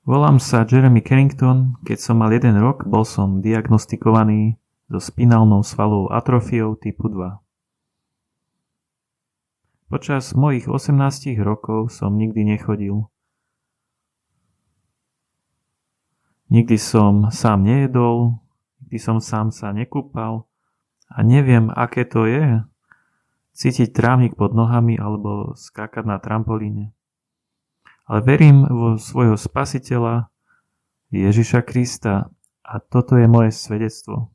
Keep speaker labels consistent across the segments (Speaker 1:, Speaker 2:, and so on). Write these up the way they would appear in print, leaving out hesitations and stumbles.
Speaker 1: Volám sa Jeremy Carrington. Keď som mal 1 rok, bol som diagnostikovaný so spinálnou svalovou atrofiou typu 2. Počas mojich 18 rokov som nikdy nechodil. Nikdy som sám nejedol, nikdy som sám sa nekúpal a neviem, aké to je cítiť trávnik pod nohami alebo skákať na trampolíne. Ale verím vo svojho spasiteľa Ježiša Krista a toto je moje svedectvo.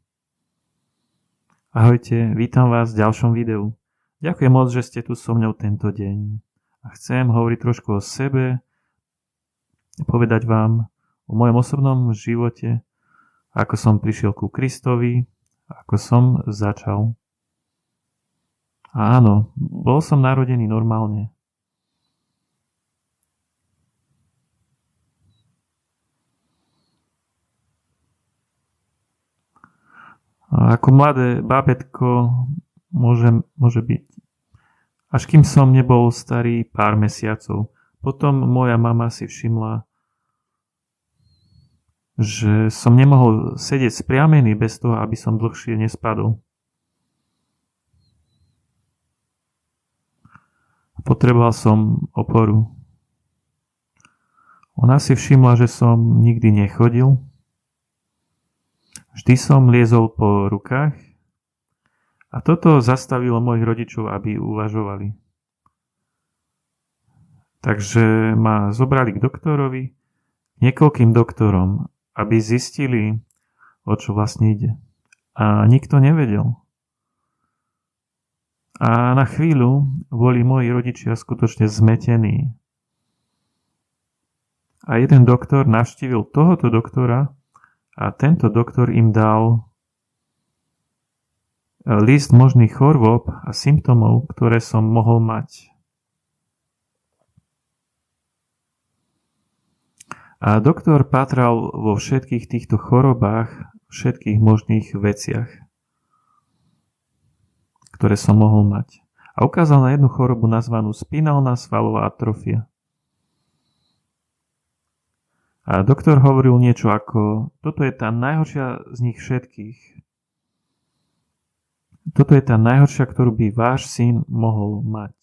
Speaker 1: Ahojte, vítam vás v ďalšom videu. Ďakujem moc, že ste tu so mnou tento deň. A chcem hovoriť trošku o sebe, povedať vám o mojom osobnom živote, ako som prišiel ku Kristovi, ako som začal. A áno, bol som narodený normálne. A ako mladé bábätko môže byť. Až kým som nebol starý pár mesiacov. Potom moja mama si všimla, že som nemohol sedieť spriamený bez toho, aby som dlhšie nespadol. Potreboval som oporu. Ona si všimla, že som nikdy nechodil. Vždy som liezol po rukách a toto zastavilo mojich rodičov, aby uvažovali. Takže ma zobrali k doktorovi, niekoľkým doktorom, aby zistili, o čo vlastne ide. A nikto nevedel. A na chvíľu boli moji rodičia skutočne zmetení. A jeden doktor navštívil tohoto doktora a tento doktor im dal list možných chorôb a symptómov, ktoré som mohol mať. A doktor pátral vo všetkých týchto chorobách, všetkých možných veciach, ktoré som mohol mať. A ukázal na jednu chorobu nazvanú spinálna svalová atrofia. A doktor hovoril niečo ako, toto je tá najhoršia z nich všetkých. Toto je tá najhoršia, ktorú by váš syn mohol mať.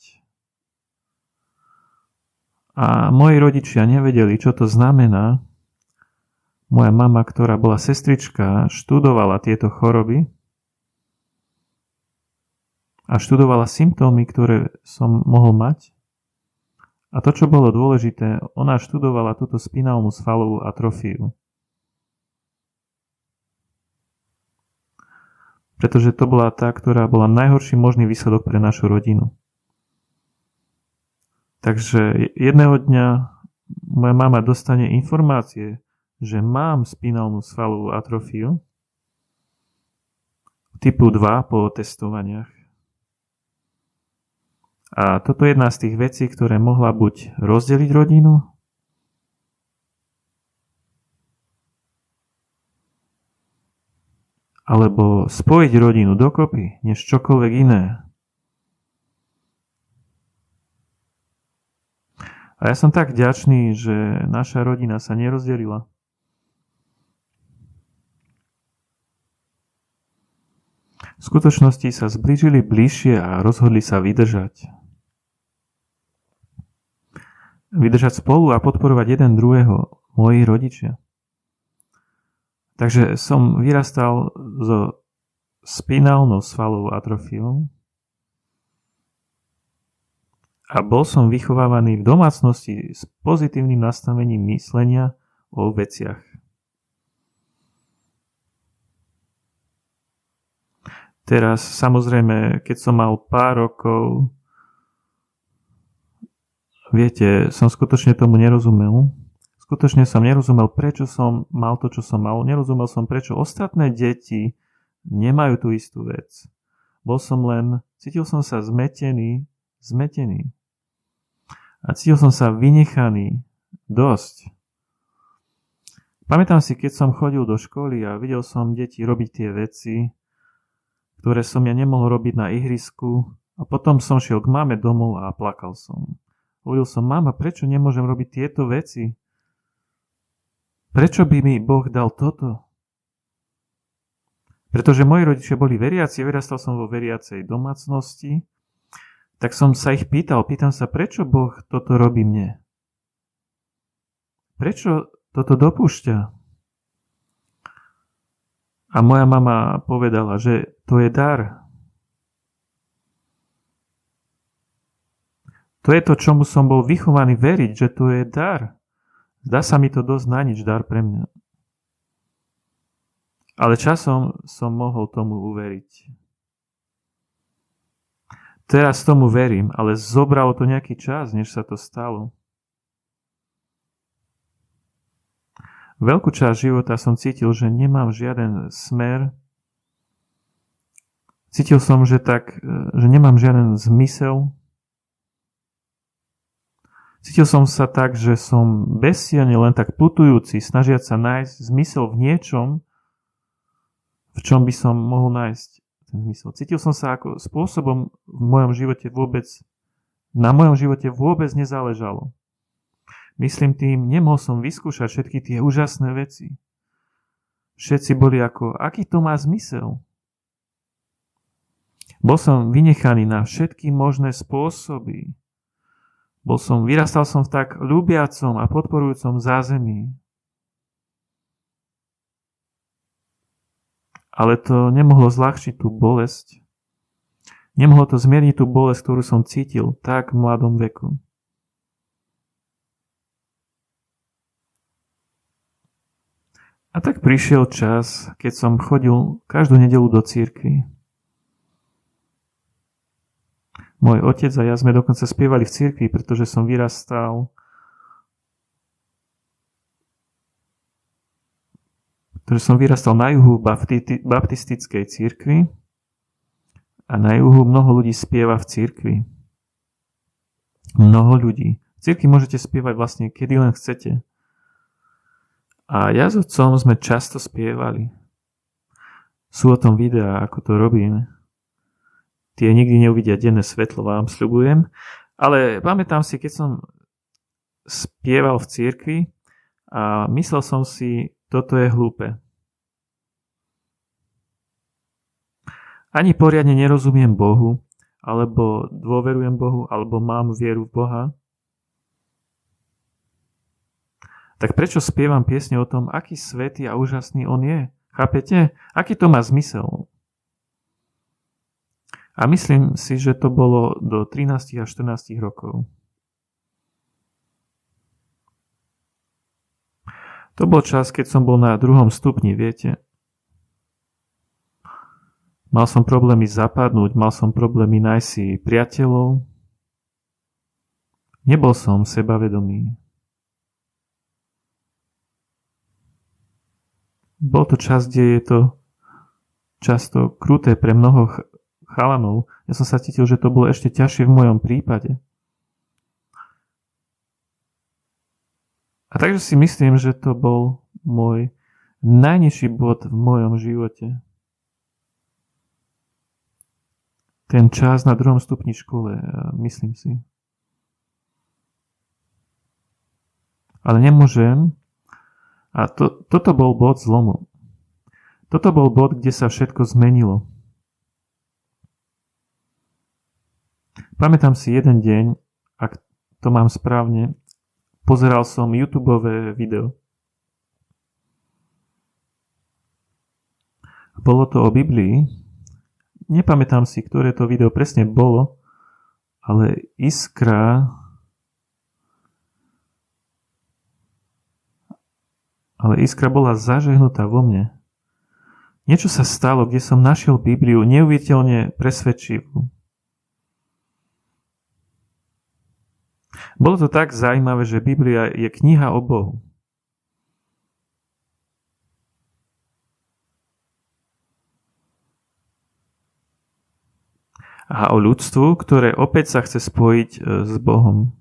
Speaker 1: A moji rodičia nevedeli, čo to znamená. Moja mama, ktorá bola sestrička, študovala tieto choroby a študovala symptómy, ktoré som mohol mať. A to, čo bolo dôležité, ona študovala túto spinálnu svalovú atrofiu. Pretože to bola tá, ktorá bola najhorší možný výsledok pre našu rodinu. Takže jedného dňa moja mama dostane informácie, že mám spinálnu svalovú atrofiu typu 2 po testovaniach. A toto je jedna z tých vecí, ktoré mohla buď rozdeliť rodinu, alebo spojiť rodinu dokopy, než čokoľvek iné. A ja som tak vďačný, že naša rodina sa nerozdelila. V skutočnosti sa zblížili bližšie a rozhodli sa vydržať. Vydržať spolu a podporovať jeden druhého, moji rodičia. Takže som vyrastal so spinálnou svalovou atrofiou a bol som vychovávaný v domácnosti s pozitívnym nastavením myslenia o veciach. Teraz, samozrejme, keď som mal pár rokov, viete, som skutočne tomu nerozumel. Skutočne som nerozumel, prečo som mal to, čo som mal. Nerozumel som, prečo ostatné deti nemajú tú istú vec. Cítil som sa zmetený. A cítil som sa vynechaný dosť. Pamätám si, keď som chodil do školy a videl som deti robiť tie veci, ktoré som ja nemohol robiť na ihrisku, a potom som šiel k mame domov a plakal som. Hovoril som, mama, prečo nemôžem robiť tieto veci? Prečo by mi Boh dal toto? Pretože moji rodičia boli veriaci, vyrastal som vo veriacej domácnosti, tak som sa ich pýtam sa, prečo Boh toto robí mne? Prečo toto dopúšťa? A moja mama povedala, že to je dar. To je to, čomu som bol vychovaný veriť, že to je dar. Zdá sa mi to dosť na nič dar pre mňa. Ale časom som mohol tomu uveriť. Teraz tomu verím, ale zobralo to nejaký čas, než sa to stalo. Veľkú časť života som cítil, že nemám žiaden smer. Cítil som, že nemám žiaden zmysel. Cítil som sa tak, že som bezsilne len tak putujúci, snažiať sa nájsť zmysel v niečom, v čom by som mohol nájsť ten zmysel. Cítil som sa ako spôsobom na mojom živote vôbec nezáležalo. Myslím tým, nemohol som vyskúšať všetky tie úžasné veci. Všetci boli ako, aký to má zmysel? Bol som vynechaný na všetky možné spôsoby. Vyrastal som v tak ľúbiacom a podporujúcom zázemí. Ale to nemohlo zľahčiť tú bolesť. Nemohlo to zmierniť tú bolesť, ktorú som cítil tak v mladom veku. A tak prišiel čas, keď som chodil každú nedeľu do cirkvi. Môj otec a ja sme dokonca spievali v cirkvi, pretože som vyrastal na juhu baptistickej cirkvi a na juhu mnoho ľudí spieva v cirkvi. Mnoho ľudí. V cirkvi môžete spievať vlastne kedy len chcete. A ja s otcom sme často spievali. Sú o tom videá, ako to robíme. Tie nikdy neuvidia denné svetlo, vám sľubujem. Ale pamätám si, keď som spieval v cirkvi a myslel som si, toto je hlúpe. Ani poriadne nerozumiem Bohu, alebo dôverujem Bohu, alebo mám vieru v Boha. Tak prečo spievam piesne o tom, aký svätý a úžasný on je? Chápete? Aký to má zmysel? A myslím si, že to bolo do 13 a 14 rokov. To bol čas, keď som bol na 2. stupni, viete. Mal som problémy zapadnúť, mal som problémy nájsť si priateľov. Nebol som sebavedomý. Bol to čas, kde je to často kruté pre mnoho chalanov. Ja som sa cítil, že to bolo ešte ťažšie v mojom prípade. A takže si myslím, že to bol môj najnižší bod v mojom živote. Ten čas na 2. stupni škole, myslím si. Ale nemôžem. A toto bol bod zlomu. Toto bol bod, kde sa všetko zmenilo. Pamätám si jeden deň, ak to mám správne, pozeral som YouTubeové video. Bolo to o Biblii. Nepamätám si, ktoré to video presne bolo, ale iskra bola zažehnutá vo mne. Niečo sa stalo, kde som našiel Bibliu neuveriteľne presvedčivú. Bolo to tak zaujímavé, že Biblia je kniha o Bohu. A o ľudstvu, ktoré opäť sa chce spojiť s Bohom.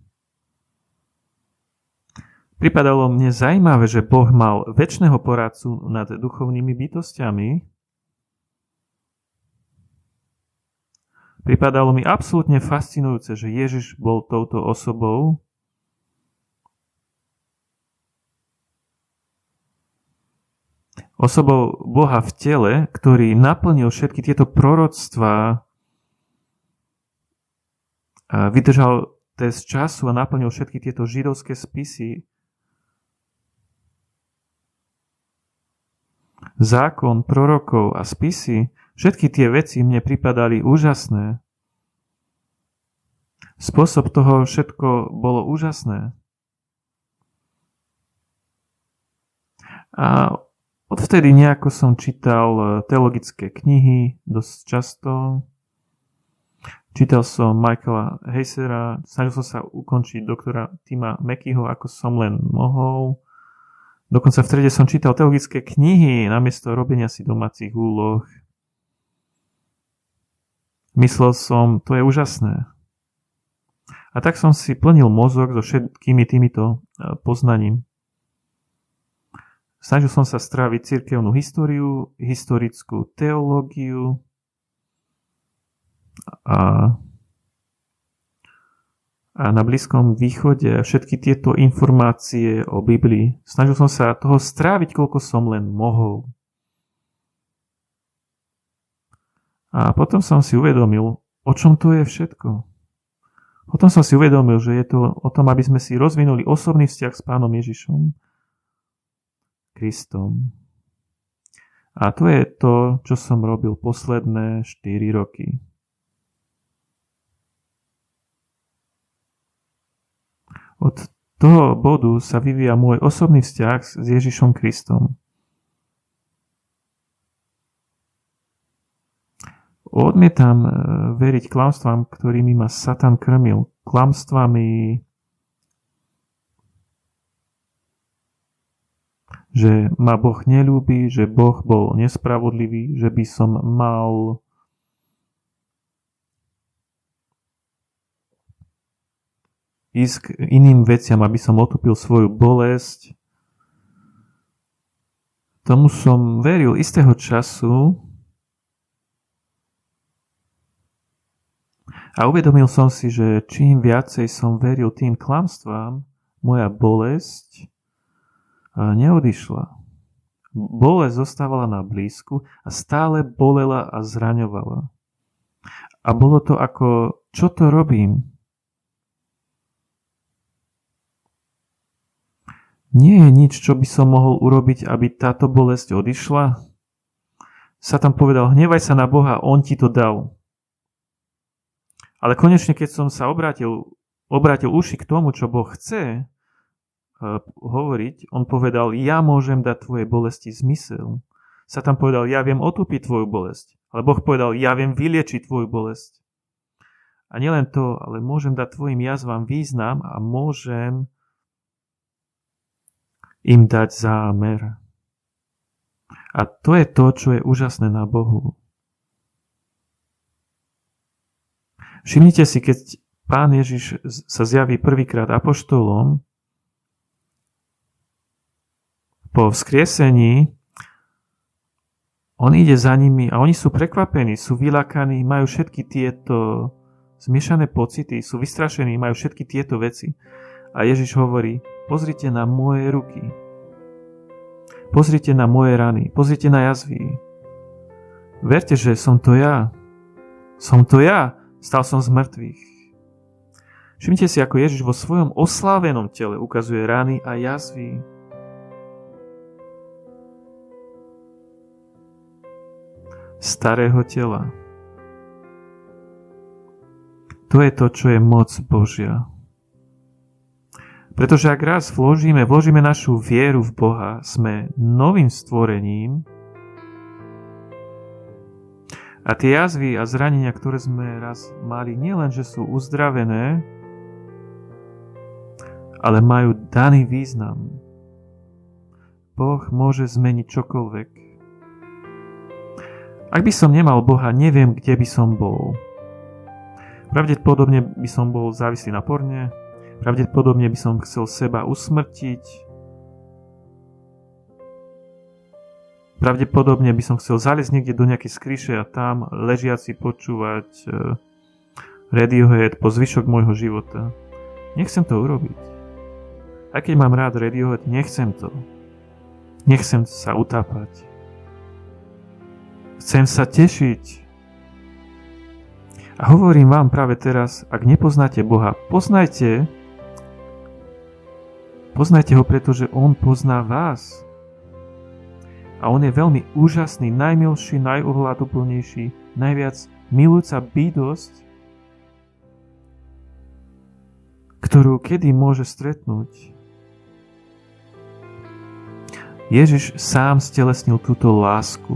Speaker 1: Pripadalo mne zaujímavé, že Boh mal večného poradcu nad duchovnými bytostiami. Pripadalo mi absolútne fascinujúce, že Ježiš bol touto osobou. osobou Boha v tele, ktorý naplnil všetky tieto proroctvá a vydržal test času a naplnil všetky tieto židovské spisy. Zákon, prorokov a spisy, všetky tie veci mne pripadali úžasné. Spôsob toho všetko bolo úžasné. A odvtedy nejako som čítal teologické knihy dosť často. Čítal som Michaela Heisera, snažil som sa ukončiť doktora Tima Mackeyho, ako som len mohol. Dokonca v triede som čítal teologické knihy namiesto robenia si domácich úloh. Myslel som, to je úžasné. A tak som si plnil mozog so všetkými týmito poznaním. Snažil som sa stráviť cirkevnú históriu, historickú teológiu a na Blízkom východe všetky tieto informácie o Biblii. Snažil som sa toho stráviť, koľko som len mohol. A potom som si uvedomil, o čom to je všetko. Potom som si uvedomil, že je to o tom, aby sme si rozvinuli osobný vzťah s Pánom Ježišom Kristom. A to je to, čo som robil posledné 4 roky. Od toho bodu sa vyvíja môj osobný vzťah s Ježišom Kristom. Odmietam veriť klamstvám, ktorými ma Satan krmil. Klamstvami, že ma Boh neľúbi, že Boh bol nespravodlivý, že by som mal ísť k iným veciam, aby som otupil svoju bolesť. Tomu som veril istého času a uvedomil som si, že čím viacej som veril tým klamstvám, moja bolesť neodišla. Bolesť zostávala na blízku a stále bolela a zraňovala. A bolo to ako, čo to robím? Nie je nič, čo by som mohol urobiť, aby táto bolesť odišla? Satan povedal, hnevaj sa na Boha, on ti to dal. Ale konečne, keď som sa obrátil uši k tomu, čo Boh chce hovoriť, on povedal, ja môžem dať tvojej bolesti zmysel. Satan povedal, ja viem otupiť tvoju bolesť. Ale Boh povedal, ja viem vyliečiť tvoju bolesť. A nielen to, ale môžem dať tvojim jazvám význam a môžem im dať zámer. A to je to, čo je úžasné na Bohu. Všimnite si, keď Pán Ježiš sa zjaví prvýkrát apoštolom, po vzkriesení, on ide za nimi a oni sú prekvapení, sú vylakaní, majú všetky tieto zmiešané pocity, sú vystrašení, majú všetky tieto veci. A Ježiš hovorí, pozrite na moje ruky, pozrite na moje rany, pozrite na jazvy. Verte, že som to ja. Som to ja. Stal som z mŕtvych. Všimnite si, ako Ježiš vo svojom oslávenom tele ukazuje rany a jazvy. Starého tela. To je to, čo je moc Božia. Pretože ak raz vložíme našu vieru v Boha, sme novým stvorením a tie jazvy a zranenia, ktoré sme raz mali, nielen, že sú uzdravené, ale majú daný význam. Boh môže zmeniť čokoľvek. Ak by som nemal Boha, neviem, kde by som bol. Pravdepodobne by som bol závislý na porne, pravdepodobne by som chcel seba usmrtiť, pravdepodobne by som chcel zaliesť niekde do nejakej skryše a tam ležiaci počúvať Radiohead po zvyšok môjho života. Nechcem to urobiť. Aj keď mám rád Radiohead, nechcem to. Nechcem sa utápať. Chcem sa tešiť. A hovorím vám práve teraz, ak nepoznáte Boha, poznajte ho, pretože On pozná vás. A On je veľmi úžasný, najmilší, najohľaduplnejší, najviac milujúca bytosť, ktorú kedy môže stretnúť. Ježiš sám stelesnil túto lásku.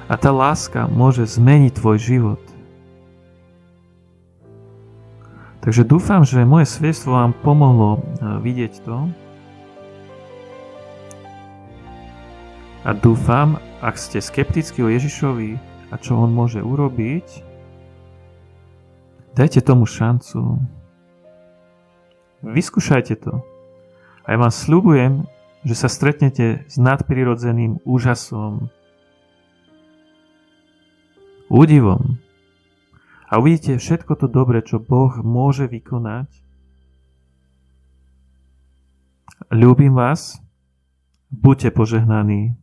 Speaker 1: A tá láska môže zmeniť tvoj život. Takže dúfam, že moje svedectvo vám pomohlo vidieť to. A dúfam, ak ste skeptickí o Ježišovi a čo on môže urobiť, dajte tomu šancu. Vyskúšajte to. A ja vám sľubujem, že sa stretnete s nadprirodzeným úžasom, údivom. A uvidíte všetko to dobre, čo Boh môže vykonať. Ľúbim vás. Buďte požehnaní.